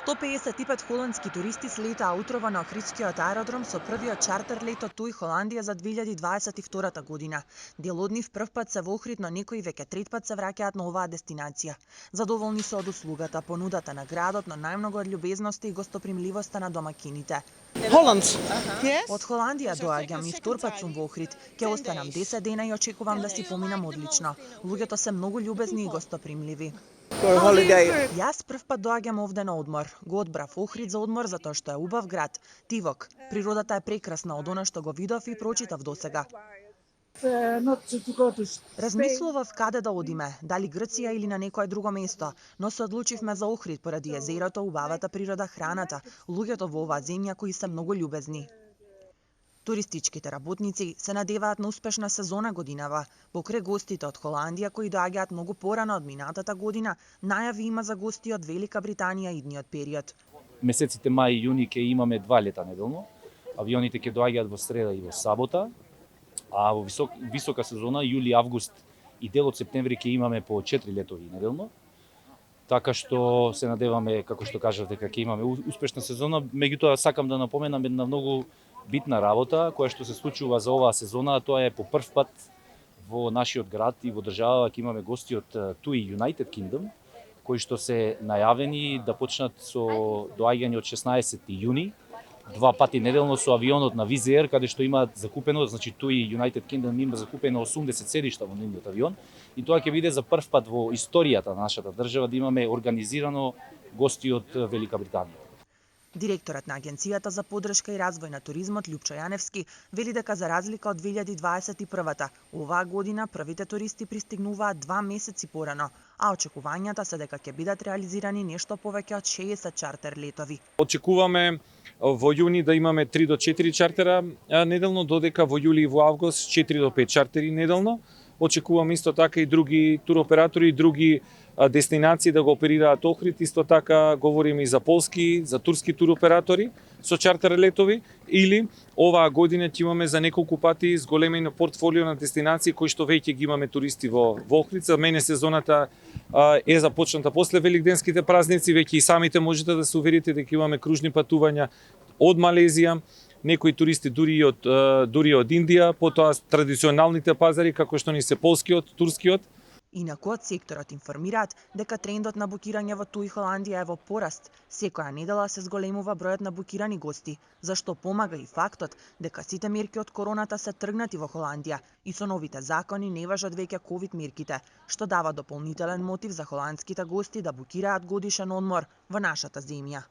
155 холандски туристи слетаа утрово на Охридскиот аеродром со првиот чартер лет од Туј Холандија за 2022 година. Дел од нив првпат се во Охрид, но некои веќе третпат се враќаат на оваа дестинација. Задоволни се од услугата, понудата на градот, но најмногу од љубезноста и гостопримливоста на домакините. Holland. Yes? Од Холандија доаѓам и вторпат сум во Охрид. Ќе останам 10 дена и очекувам да си поминам одлично. Луѓето се многу љубезни и гостопримливи. For a holiday. Јас првпат доаѓам овде на одмор. Го одбрав Охрид за одмор затоа што е убав град. Тивок. Природата е прекрасна од она што го видов и прочитав досега. Размислував каде да одиме, дали Грција или на некое друго место, но се одлучивме за Охрид поради езерото, убавата природа, храната, луѓето во оваа земја кои се многу љубезни. Туристичките работници се надеваат на успешна сезона годинава. Покрај гостите од Холандија кои доаѓаат многу порано од минатата година, најави има за гости од Велика Британија идниот период. Месеците мај и јуни ќе имаме 2 лета неделно. Авионите ќе доаѓаат во среда и во сабота, а во висока сезона јули, август и дел од септември ќе имаме по 4 летови неделно. Така што се надеваме, како што кажав, дека ќе имаме успешна сезона. Меѓутоа сакам да напоменам една многу битна работа која што се случува за оваа сезона, тоа е по прв пат во нашиот град и во државава ќе имаме гости од TUI United Kingdom, кои што се најавени да почнат со доаѓање од 16 јуни, 2 пати неделно со авионот на Wizz Air, каде што имаат закупено, значи TUI United Kingdom има закупено 80 седишта во нивниот авион, и тоа ќе биде за прв пат во историјата на нашата држава да имаме организирано гости од Велика Британија. Директорот на Агенцијата за поддршка и развој на туризмот Љупчо Јаневски вели дека за разлика од 2021-та, оваа година првите туристи пристигнуваат 2 месеци порано, а очекувањата се дека ќе бидат реализирани нешто повеќе од 60 чартер летови. Очекуваме во јуни да имаме 3 до 4 чартера неделно, додека во јули и во август 4 до 5 чартери неделно. Очекуваме исто така и други туроператори и други дестинации да го оперираат Охрид. Исто така говориме и за полски, за турски туроператори со чартер летови, или оваа година ќе имаме за неколку пати зголемено портфолио на дестинации кои што веќе ги имаме туристи во Охрид. За мене сезоната е започната после великденските празници, веќе и самите можете да се уверите дека имаме кружни патувања од Малезија, некои туристи дури од Индија, потоа традиционалните пазари како што ни се полскиот, турскиот. Инаку од секторот информираат дека трендот на букирање во Туј Холандија е во пораст. Секоја недела се зголемува бројот на букирани гости, зашто помага и фактот дека сите мерки од короната се тргнати во Холандија и со новите закони не важат веќе ковид мерките, што дава дополнителен мотив за холандските гости да букираат годишен одмор во нашата земја.